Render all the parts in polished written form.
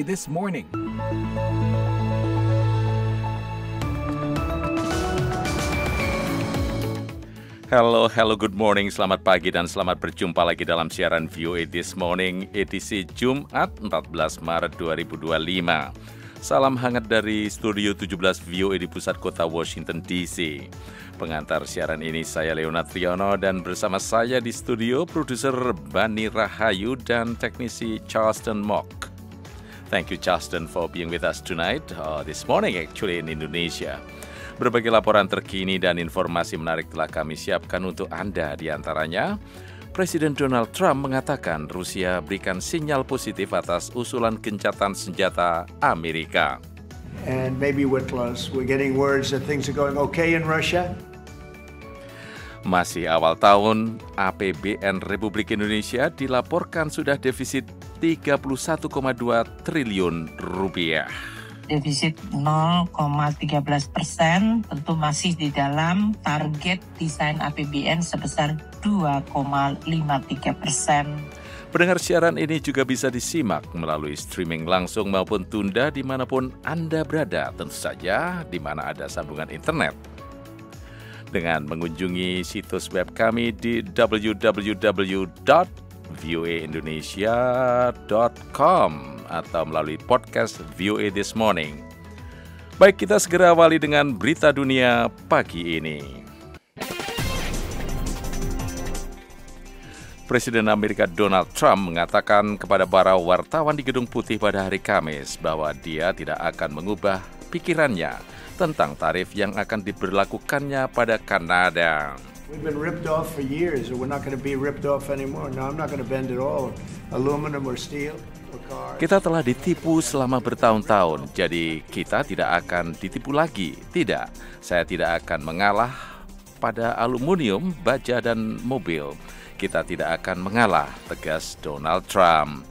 This Morning. Hello, good morning, selamat pagi dan selamat berjumpa lagi dalam siaran VOA This Morning edisi Jumat 14 Maret 2025. Salam hangat dari Studio 17 VOA di pusat kota Washington DC. Pengantar siaran ini saya Leonard Triono dan bersama saya di studio produser Bani Rahayu dan teknisi Charleston Mock. Thank you Charleston for being with us tonight, this morning actually in Indonesia. Berbagai laporan terkini dan informasi menarik telah kami siapkan untuk Anda. Di antaranya, Presiden Donald Trump mengatakan Rusia berikan sinyal positif atas usulan gencatan senjata Amerika. And maybe we're close. We're getting words that things are going okay in Russia. Masih awal tahun, APBN Republik Indonesia dilaporkan sudah defisit 31,2 triliun rupiah. Defisit 0,13%, tentu masih di dalam target desain APBN sebesar 2,53%. Pendengar siaran ini juga bisa disimak melalui streaming langsung maupun tunda dimanapun Anda berada, tentu saja di mana ada sambungan internet. Dengan mengunjungi situs web kami di www.voaindonesia.com atau melalui podcast VOA This Morning. Baik, kita segera awali dengan berita dunia pagi ini. Presiden Amerika Donald Trump mengatakan kepada para wartawan di Gedung Putih pada hari Kamis bahwa dia tidak akan mengubah pikirannya tentang tarif yang akan diberlakukannya pada Kanada. We've been ripped off for years, and we're not going to be ripped off anymore. No, I'm not going to bend at all. Aluminum or steel or cars. Kita telah ditipu selama bertahun-tahun, jadi kita tidak akan ditipu lagi. Tidak, saya tidak akan mengalah pada aluminium, baja, dan mobil. Kita tidak akan mengalah, tegas Donald Trump.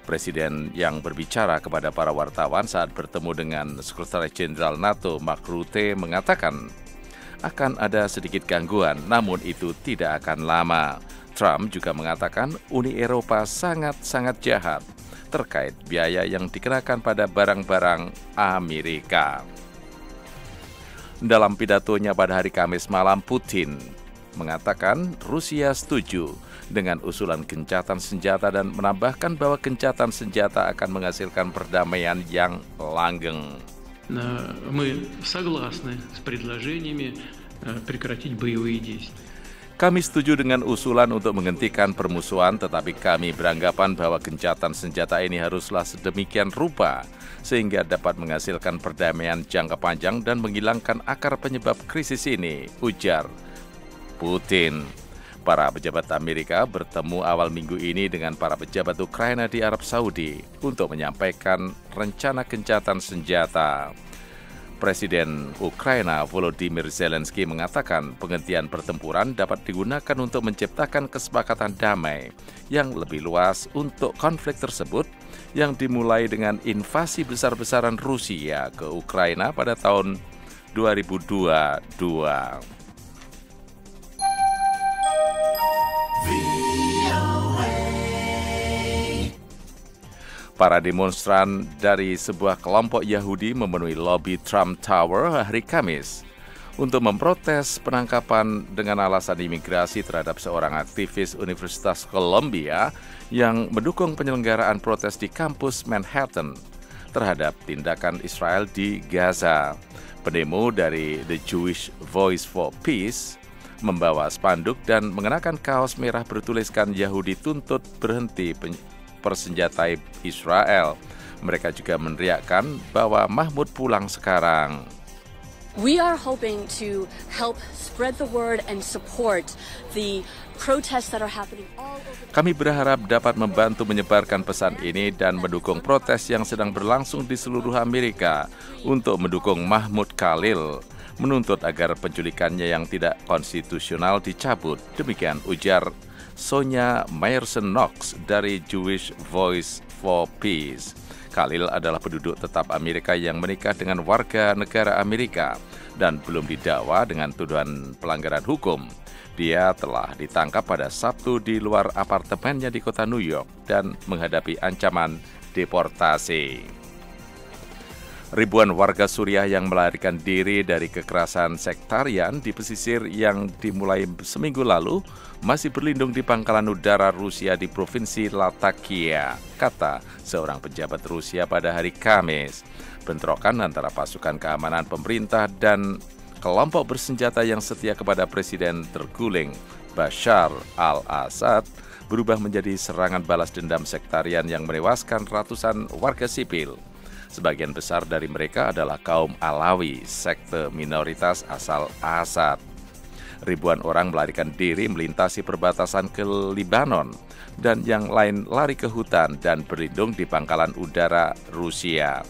Presiden yang berbicara kepada para wartawan saat bertemu dengan Sekretaris Jenderal NATO Mark Rutte mengatakan akan ada sedikit gangguan, namun itu tidak akan lama. Trump juga mengatakan Uni Eropa sangat-sangat jahat terkait biaya yang dikenakan pada barang-barang Amerika. Dalam pidatonya pada hari Kamis malam, Putin mengatakan Rusia setuju dengan usulan gencatan senjata dan menambahkan bahwa gencatan senjata akan menghasilkan perdamaian yang langgeng. Мы согласны с предложениями прекратить боевые действия. Kami setuju dengan usulan untuk menghentikan permusuhan, tetapi kami beranggapan bahwa gencatan senjata ini haruslah sedemikian rupa sehingga dapat menghasilkan perdamaian jangka panjang dan menghilangkan akar penyebab krisis ini, ujar Putin. Para pejabat Amerika bertemu awal minggu ini dengan para pejabat Ukraina di Arab Saudi untuk menyampaikan rencana gencatan senjata. Presiden Ukraina Volodymyr Zelensky mengatakan penghentian pertempuran dapat digunakan untuk menciptakan kesepakatan damai yang lebih luas untuk konflik tersebut yang dimulai dengan invasi besar-besaran Rusia ke Ukraina pada tahun 2022. Para demonstran dari sebuah kelompok Yahudi memenuhi lobi Trump Tower hari Kamis untuk memprotes penangkapan dengan alasan imigrasi terhadap seorang aktivis Universitas Columbia yang mendukung penyelenggaraan protes di kampus Manhattan terhadap tindakan Israel di Gaza. Pendemo dari The Jewish Voice for Peace membawa spanduk dan mengenakan kaos merah bertuliskan Yahudi tuntut berhenti persenjatai Israel. Mereka juga meneriakkan bahwa Mahmud pulang sekarang. We are hoping to help spread the word and support the protests that are happening all over. Kami berharap dapat membantu menyebarkan pesan ini dan mendukung protes yang sedang berlangsung di seluruh Amerika untuk mendukung Mahmud Khalil, menuntut agar penculikannya yang tidak konstitusional dicabut. Demikian ujar Sonia Meyerson-Knox dari Jewish Voice for Peace. Khalil adalah penduduk tetap Amerika yang menikah dengan warga negara Amerika dan belum didakwa dengan tuduhan pelanggaran hukum. Dia telah ditangkap pada Sabtu di luar apartemennya di kota New York dan menghadapi ancaman deportasi. Ribuan warga Suriah yang melarikan diri dari kekerasan sektarian di pesisir yang dimulai seminggu lalu masih berlindung di pangkalan udara Rusia di Provinsi Latakia, kata seorang pejabat Rusia pada hari Kamis. Bentrokan antara pasukan keamanan pemerintah dan kelompok bersenjata yang setia kepada Presiden terguling Bashar al-Assad berubah menjadi serangan balas dendam sektarian yang menewaskan ratusan warga sipil. Sebagian besar dari mereka adalah kaum Alawi, sekte minoritas asal Assad. Ribuan orang melarikan diri melintasi perbatasan ke Lebanon, dan yang lain lari ke hutan dan berlindung di pangkalan udara Rusia.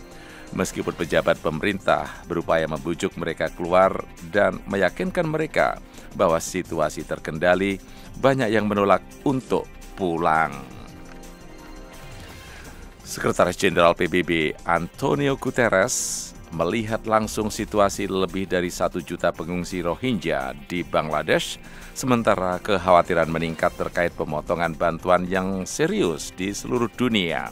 Meskipun pejabat pemerintah berupaya membujuk mereka keluar dan meyakinkan mereka bahwa situasi terkendali, banyak yang menolak untuk pulang. Sekretaris Jenderal PBB Antonio Guterres melihat langsung situasi lebih dari 1 juta pengungsi Rohingya di Bangladesh, sementara kekhawatiran meningkat terkait pemotongan bantuan yang serius di seluruh dunia,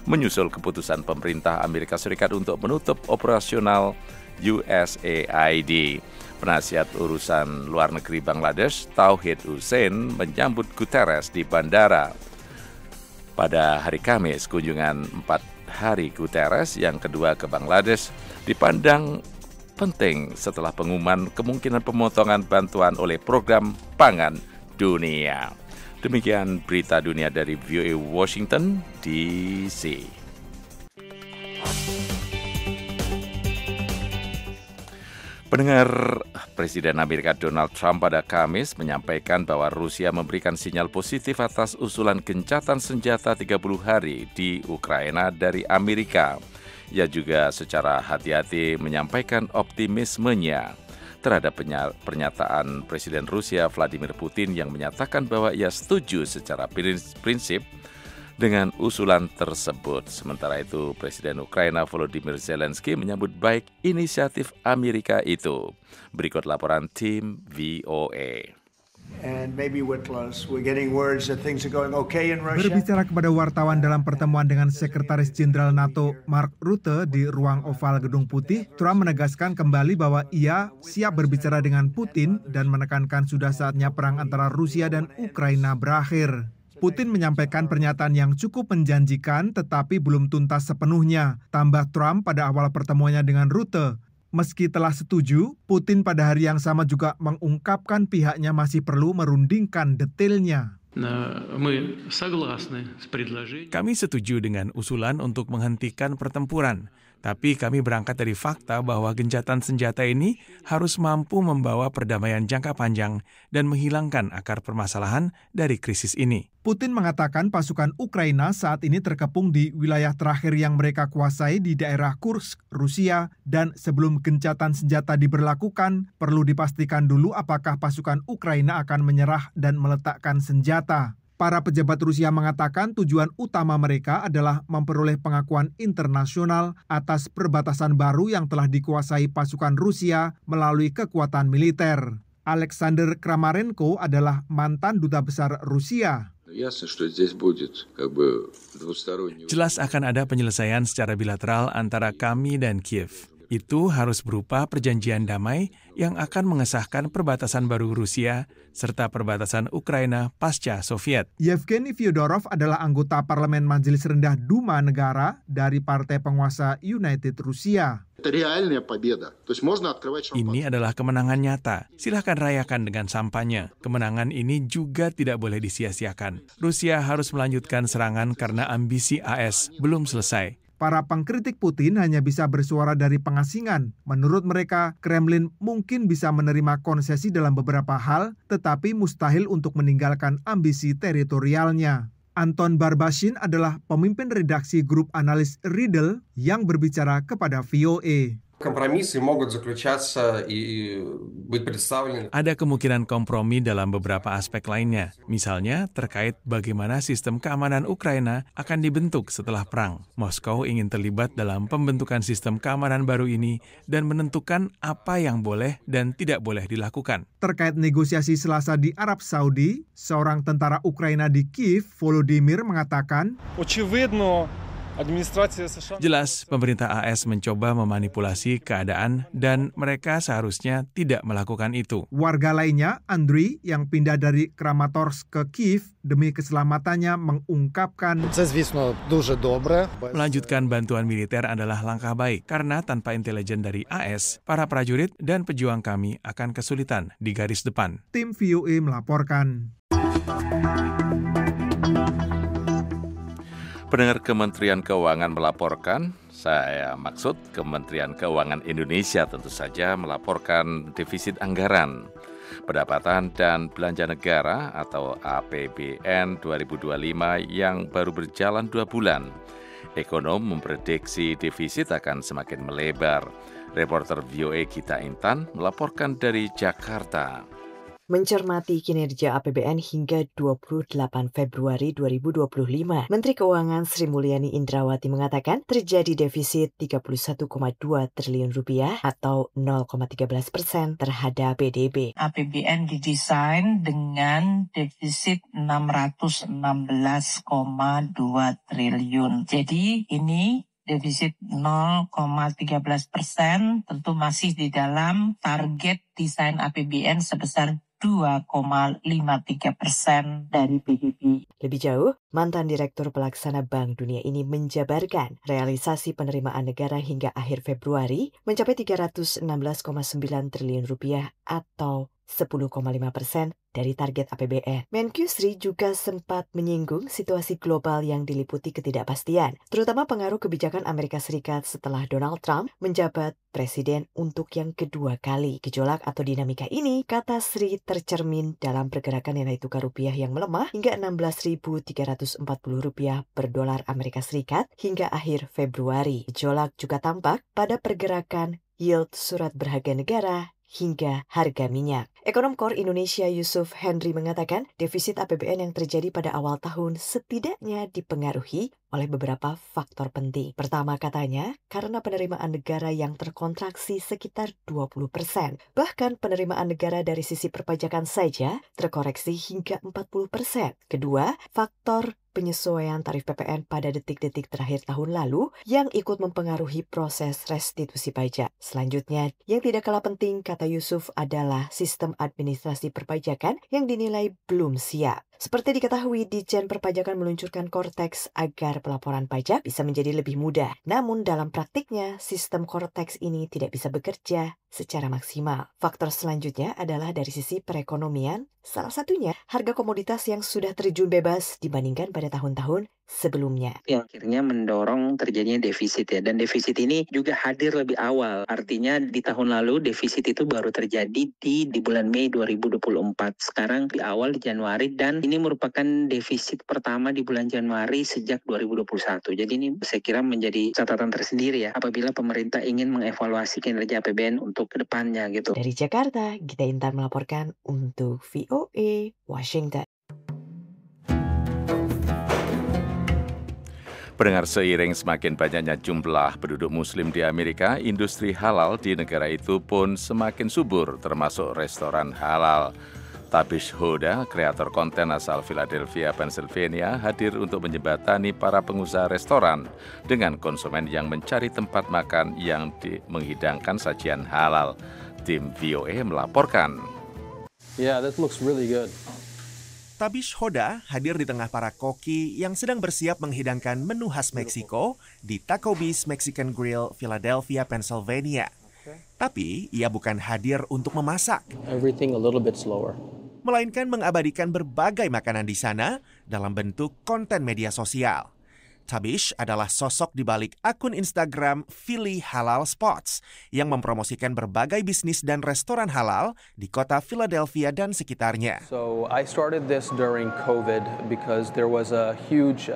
menyusul keputusan pemerintah Amerika Serikat untuk menutup operasional USAID. Penasihat urusan luar negeri Bangladesh, Tauhid Hussein, menyambut Guterres di bandara. Pada hari Kamis, kunjungan 4 hari Guterres yang kedua ke Bangladesh dipandang penting setelah pengumuman kemungkinan pemotongan bantuan oleh Program Pangan Dunia. Demikian berita dunia dari VOA Washington DC. Pendengar, Presiden Amerika Donald Trump pada Kamis menyampaikan bahwa Rusia memberikan sinyal positif atas usulan gencatan senjata 30 hari di Ukraina dari Amerika. Ia juga secara hati-hati menyampaikan optimismenya terhadap pernyataan Presiden Rusia Vladimir Putin yang menyatakan bahwa ia setuju secara prinsip dengan usulan tersebut. Sementara itu, Presiden Ukraina Volodymyr Zelensky menyambut baik inisiatif Amerika itu. Berikut laporan tim VOA. Berbicara kepada wartawan dalam pertemuan dengan Sekretaris Jenderal NATO Mark Rutte di ruang oval Gedung Putih, Trump menegaskan kembali bahwa ia siap berbicara dengan Putin dan menekankan sudah saatnya perang antara Rusia dan Ukraina berakhir. Putin menyampaikan pernyataan yang cukup menjanjikan tetapi belum tuntas sepenuhnya, tambah Trump pada awal pertemuannya dengan Rutte. Meski telah setuju, Putin pada hari yang sama juga mengungkapkan pihaknya masih perlu merundingkan detailnya. Kami setuju dengan usulan untuk menghentikan pertempuran, tapi kami berangkat dari fakta bahwa gencatan senjata ini harus mampu membawa perdamaian jangka panjang dan menghilangkan akar permasalahan dari krisis ini. Putin mengatakan pasukan Ukraina saat ini terkepung di wilayah terakhir yang mereka kuasai di daerah Kursk, Rusia, dan sebelum gencatan senjata diberlakukan, perlu dipastikan dulu apakah pasukan Ukraina akan menyerah dan meletakkan senjata. Para pejabat Rusia mengatakan tujuan utama mereka adalah memperoleh pengakuan internasional atas perbatasan baru yang telah dikuasai pasukan Rusia melalui kekuatan militer. Alexander Kramarenko adalah mantan duta besar Rusia. Jelas akan ada penyelesaian secara bilateral antara kami dan Kiev. Itu harus berupa perjanjian damai yang akan mengesahkan perbatasan baru Rusia serta perbatasan Ukraina pasca Soviet. Yevgeny Fyodorov adalah anggota Parlemen Majelis Rendah Duma Negara dari partai penguasa United Rusia. Ini adalah kemenangan nyata. Silahkan rayakan dengan sampanye. Kemenangan ini juga tidak boleh disia-siakan. Rusia harus melanjutkan serangan karena ambisi AS belum selesai. Para pengkritik Putin hanya bisa bersuara dari pengasingan. Menurut mereka, Kremlin mungkin bisa menerima konsesi dalam beberapa hal, tetapi mustahil untuk meninggalkan ambisi teritorialnya. Anton Barbashin adalah pemimpin redaksi grup analis Riddle yang berbicara kepada VOA. Ada kemungkinan kompromi dalam beberapa aspek lainnya, misalnya terkait bagaimana sistem keamanan Ukraina akan dibentuk setelah perang. Moskow ingin terlibat dalam pembentukan sistem keamanan baru ini dan menentukan apa yang boleh dan tidak boleh dilakukan. Terkait negosiasi Selasa di Arab Saudi, seorang tentara Ukraina di Kiev, Volodymyr, mengatakan, Jelas, pemerintah AS mencoba memanipulasi keadaan dan mereka seharusnya tidak melakukan itu. Warga lainnya, Andriy, yang pindah dari Kramatorsk ke Kiev demi keselamatannya mengungkapkan, melanjutkan bantuan militer adalah langkah baik karena tanpa intelijen dari AS, para prajurit dan pejuang kami akan kesulitan di garis depan. Tim VOA melaporkan. Pendengar, Kementerian Keuangan melaporkan, saya maksud Kementerian Keuangan Indonesia tentu saja melaporkan defisit anggaran, pendapatan dan belanja negara atau APBN 2025 yang baru berjalan 2 bulan. Ekonom memprediksi defisit akan semakin melebar. Reporter VOA Gita Intan melaporkan dari Jakarta. Mencermati kinerja APBN hingga 28 Februari 2025, Menteri Keuangan Sri Mulyani Indrawati mengatakan terjadi defisit 31,2 triliun rupiah atau 0,13% terhadap PDB. APBN didesain dengan defisit 616,2 triliun. Jadi ini defisit 0,13% tentu masih di dalam target desain APBN sebesar 2,53% dari PDB. Lebih jauh, mantan Direktur Pelaksana Bank Dunia ini menjabarkan realisasi penerimaan negara hingga akhir Februari mencapai 316,9 triliun rupiah atau 10,5% dari target APBN. Menkyu Sri juga sempat menyinggung situasi global yang diliputi ketidakpastian, terutama pengaruh kebijakan Amerika Serikat setelah Donald Trump menjabat presiden untuk yang kedua kali. Gejolak atau dinamika ini, kata Sri, tercermin dalam pergerakan nilai tukar rupiah yang melemah hingga 16.340 rupiah per dolar Amerika Serikat hingga akhir Februari. Gejolak juga tampak pada pergerakan yield surat berharga negara hingga harga minyak. Ekonom Kor Indonesia Yusuf Henry mengatakan defisit APBN yang terjadi pada awal tahun setidaknya dipengaruhi oleh beberapa faktor penting. Pertama, katanya, karena penerimaan negara yang terkontraksi sekitar 20%. Bahkan penerimaan negara dari sisi perpajakan saja terkoreksi hingga 40%. Kedua, faktor penyesuaian tarif PPN pada detik-detik terakhir tahun lalu yang ikut mempengaruhi proses restitusi pajak. Selanjutnya, yang tidak kalah penting, kata Yusuf, adalah sistem administrasi perpajakan yang dinilai belum siap. Seperti diketahui, Ditjen Perpajakan meluncurkan Cortex agar pelaporan pajak bisa menjadi lebih mudah. Namun dalam praktiknya, sistem Cortex ini tidak bisa bekerja secara maksimal. Faktor selanjutnya adalah dari sisi perekonomian, salah satunya harga komoditas yang sudah terjun bebas dibandingkan pada tahun-tahun sebelumnya. Yang akhirnya mendorong terjadinya defisit ya. Dan defisit ini juga hadir lebih awal. Artinya di tahun lalu defisit itu baru terjadi di bulan Mei 2024. Sekarang di awal di Januari, dan ini merupakan defisit pertama di bulan Januari sejak 2021. Jadi ini saya kira menjadi catatan tersendiri ya apabila pemerintah ingin mengevaluasi kinerja APBN untuk kedepannya gitu. Dari Jakarta, Gita Intan melaporkan untuk VOA Washington. Pendengar, seiring semakin banyaknya jumlah penduduk muslim di Amerika, industri halal di negara itu pun semakin subur, termasuk restoran halal. Tabish Hoda, kreator konten asal Philadelphia, Pennsylvania, hadir untuk menjembatani para pengusaha restoran dengan konsumen yang mencari tempat makan yang menghidangkan sajian halal. Tim VOA melaporkan. Yeah, that looks really good. Tabish Hoda hadir di tengah para koki yang sedang bersiap menghidangkan menu khas Meksiko di Taco Beast Mexican Grill, Philadelphia, Pennsylvania. Tapi ia bukan hadir untuk memasak. Everything a little bit slower. Melainkan mengabadikan berbagai makanan di sana dalam bentuk konten media sosial. Tabish adalah sosok di balik akun Instagram Philly Halal Spots yang mempromosikan berbagai bisnis dan restoran halal di kota Philadelphia dan sekitarnya. So I started this during COVID because there was a huge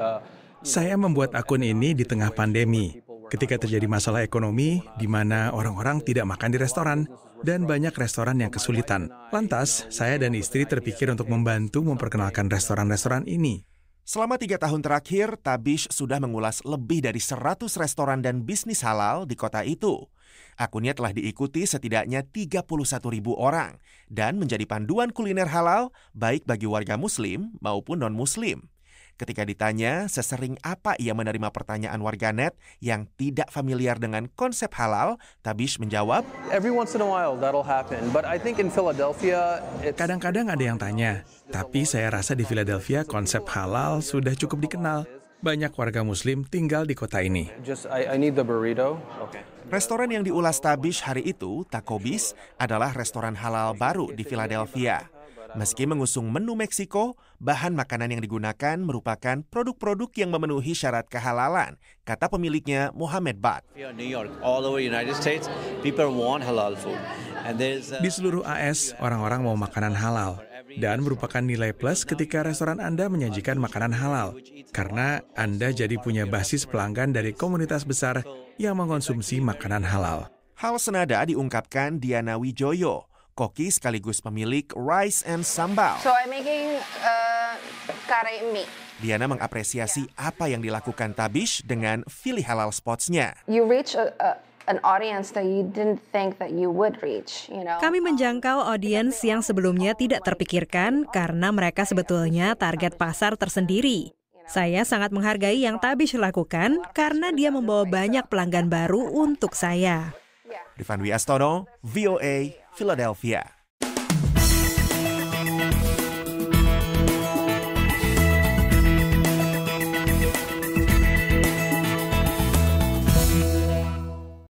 Saya membuat akun ini di tengah pandemi, ketika terjadi masalah ekonomi di mana orang-orang tidak makan di restoran dan banyak restoran yang kesulitan. Lantas, saya dan istri terpikir untuk membantu memperkenalkan restoran-restoran ini. Selama 3 tahun terakhir, Tabish sudah mengulas lebih dari 100 restoran dan bisnis halal di kota itu. Akunnya telah diikuti setidaknya 31.000 orang dan menjadi panduan kuliner halal baik bagi warga muslim maupun non-muslim. Ketika ditanya sesering apa ia menerima pertanyaan warganet yang tidak familiar dengan konsep halal, Tabish menjawab, Every once in a while that'll happen, but I think in Philadelphia Kadang-kadang ada yang tanya, tapi saya rasa di Philadelphia konsep halal sudah cukup dikenal. Banyak warga Muslim tinggal di kota ini. I need the burrito. Okay. Restoran yang diulas Tabish hari itu, Taco Biz, adalah restoran halal baru di Philadelphia. Meski mengusung menu Meksiko, bahan makanan yang digunakan merupakan produk-produk yang memenuhi syarat kehalalan, kata pemiliknya Mohammed Bad. Di seluruh AS, orang-orang mau makanan halal. Dan merupakan nilai plus ketika restoran Anda menyajikan makanan halal. Karena Anda jadi punya basis pelanggan dari komunitas besar yang mengkonsumsi makanan halal. Hal senada diungkapkan Diana Wijoyo, koki sekaligus pemilik Rice and Sambal. So I'm making kare mie. Diana mengapresiasi apa yang dilakukan Tabish dengan Philly Halal Spots-nya. You reach an audience that you didn't think that you would reach, you know. Kami menjangkau audiens yang sebelumnya tidak terpikirkan karena mereka sebetulnya target pasar tersendiri. Saya sangat menghargai yang Tabish lakukan karena dia membawa banyak pelanggan baru untuk saya. Rifan Dwi Astono, VOA, Philadelphia.